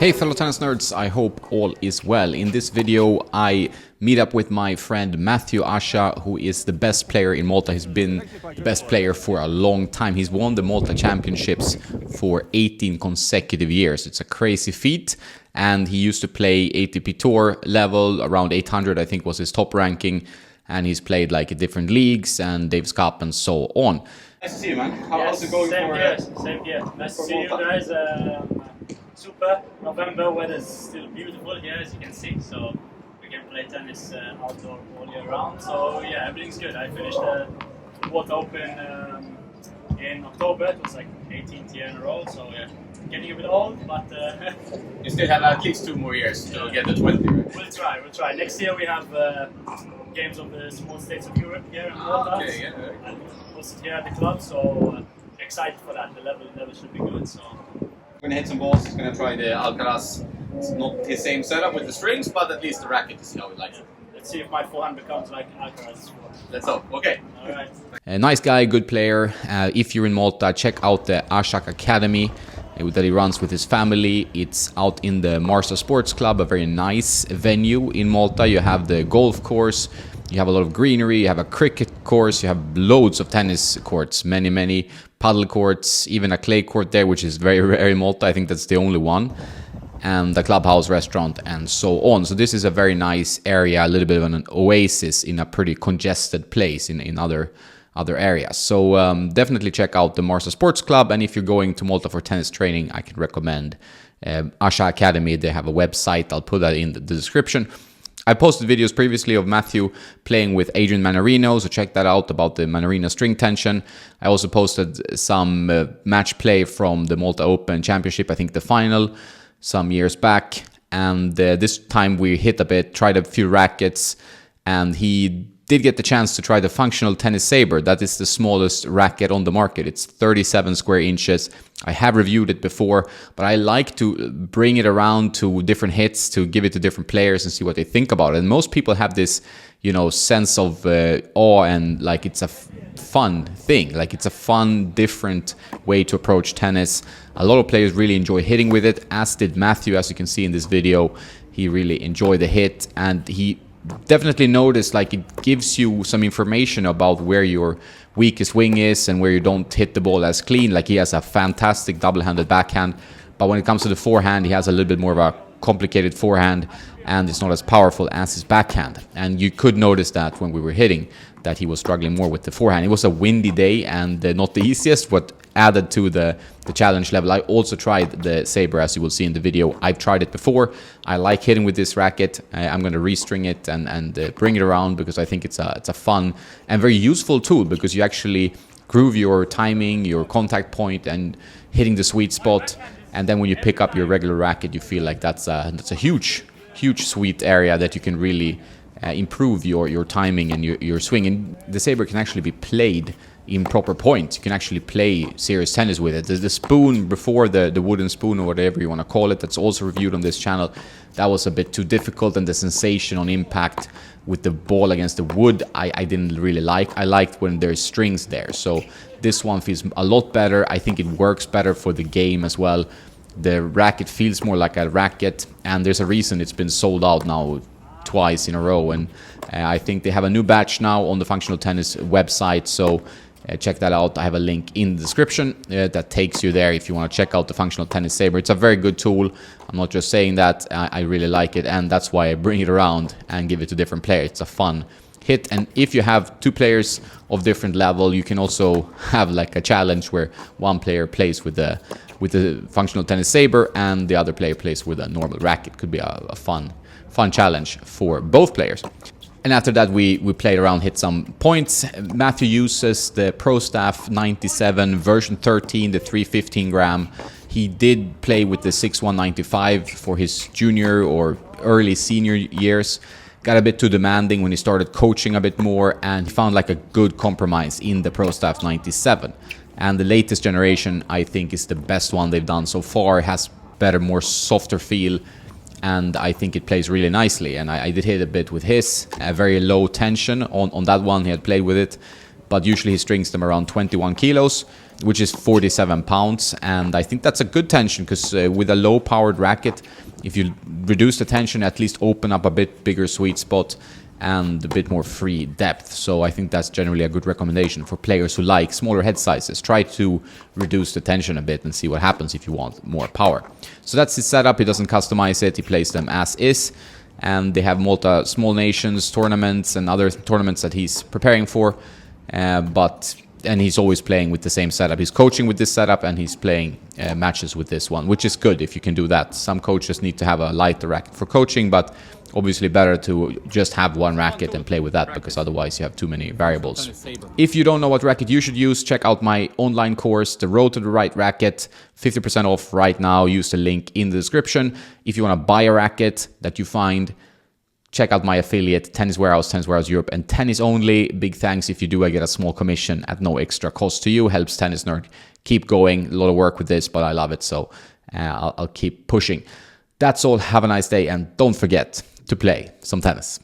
Hey fellow tennis nerds, I hope all is well. In this video I meet up with my friend Matthew Asha, who is the best player in Malta. He's been the best player for a long time. He's won the Malta Championships for 18 consecutive years. It's a crazy feat, and he used to play ATP Tour level, around 800 I think was his top ranking, and he's played like in different leagues and Davis Cup and so on. Nice to see you, man. How's it going? Same here. Nice to see you guys. Super. November weather's still beautiful here, as you can see. So we can play tennis outdoor all year round. So yeah, everything's good. I finished the Malta Open in October. It was like 18th year in a row. So yeah, getting a bit old, but you still have at least 2 more years to get the 20, right? We'll try. Next year we have games of the small states of Europe here in Malta. Okay, yeah. And hosted here at the club. So excited for that. The level should be good. So. We're gonna hit some balls. He's gonna try the Alcaraz. It's not his same setup with the strings, but at least the racket to see how he likes it. Let's see if my forehand becomes like Alcaraz's forehand. Let's hope. Okay. All right. A nice guy, good player. If you're in Malta, check out the Ashak Academy that he runs with his family. It's out in the Malta Sports Club, a very nice venue in Malta. You have the golf course, you have a lot of greenery, you have a cricket course, you have loads of tennis courts, many paddle courts, even a clay court there, which is very rare in Malta. I think that's the only one. And the clubhouse, restaurant, and so on. So this is a very nice area, a little bit of an oasis in a pretty congested place in other areas. So definitely check out the Malta Sports Club. And if you're going to Malta for tennis training, I can recommend Asha Academy. They have a website. I'll put that in the description. I posted videos previously of Matthew playing with Adrian Manarino, so check that out about the Manarino string tension. I also posted some match play from the Malta Open Championship, I think the final, some years back. And this time we hit a bit, tried a few rackets, and he did get the chance to try the functional tennis Saber. That is the smallest racket on the market. It's 37 square inches. I have reviewed it before, but I like to bring it around to different hits, to give it to different players and see what they think about it. And most people have this, sense of awe, and like it's a fun thing. Like it's a fun, different way to approach tennis. A lot of players really enjoy hitting with it, as did Matthew, as you can see in this video. He really enjoyed the hit, and he definitely noticed like it gives you some information about where your weakest wing is and where you don't hit the ball as clean. Like he has a fantastic double-handed backhand, but when it comes to the forehand, he has a little bit more of a complicated forehand, and it's not as powerful as his backhand. And you could notice that when we were hitting, that he was struggling more with the forehand. It was a windy day and not the easiest, but added to the challenge level. I also tried the Saber, as you will see in the video. I've tried it before. I like hitting with this racket. I'm going to restring it and bring it around, because I think it's a fun and very useful tool, because you actually groove your timing, your contact point, and hitting the sweet spot. And then when you pick up your regular racket, you feel like that's a huge sweet area that you can really improve your timing and your swing. And the Saber can actually be played in proper points. You can actually play serious tennis with it. There's the spoon before, the wooden spoon, or whatever you want to call it, that's also reviewed on this channel. That was a bit too difficult, and the sensation on impact with the ball against the wood, I didn't really like. I liked when there's strings there. So this one feels a lot better. I think it works better for the game as well. The racket feels more like a racket, and there's a reason it's been sold out now twice in a row. And I think they have a new batch now on the Functional Tennis website, so check that out. I have a link in the description that takes you there if you want to check out the Functional Tennis Saber. It's a very good tool. I'm not just saying that. I really like it, and that's why I bring it around and give it to different players. It's a fun hit. And if you have 2 players of different level, you can also have like a challenge where one player plays with the Functional Tennis Saber and the other player plays with a normal racket. Could be a fun challenge for both players. And after that, we played around, hit some points. Matthew uses the Pro Staff 97 version 13, the 315 gram. He did play with the 6195 for his junior or early senior years. Got a bit too demanding when he started coaching a bit more, and he found like a good compromise in the Pro Staff 97. And the latest generation, I think, is the best one they've done so far. It has better, more softer feel, and I think it plays really nicely. And I did hit a bit with his, a very low tension on that one. He had played with it but usually he strings them around 21 kilos, which is 47 pounds. And I think that's a good tension, because with a low powered racket, if you reduce the tension, at least open up a bit bigger sweet spot and a bit more free depth. So I think that's generally a good recommendation for players who like smaller head sizes. Try to reduce the tension a bit and see what happens if you want more power. So that's his setup. He doesn't customize it. He plays them as is. And they have Malta Small Nations tournaments and other tournaments that he's preparing for. And he's always playing with the same setup. He's coaching with this setup, and he's playing matches with this one, which is good if you can do that. Some coaches need to have a lighter racket for coaching, but obviously better to just have one racket and play with that, because otherwise you have too many variables. If you don't know what racket you should use, check out my online course, The Road to the Right Racket, 50% off right now. Use the link in the description. If you want to buy a racket that you find, check out my affiliate, Tennis Warehouse Europe, and tennis only. Big thanks if you do. I get a small commission at no extra cost to you. Helps Tennis Nerd keep going. A lot of work with this, but I love it, so I'll keep pushing. That's all. Have a nice day, and don't forget to play some tennis.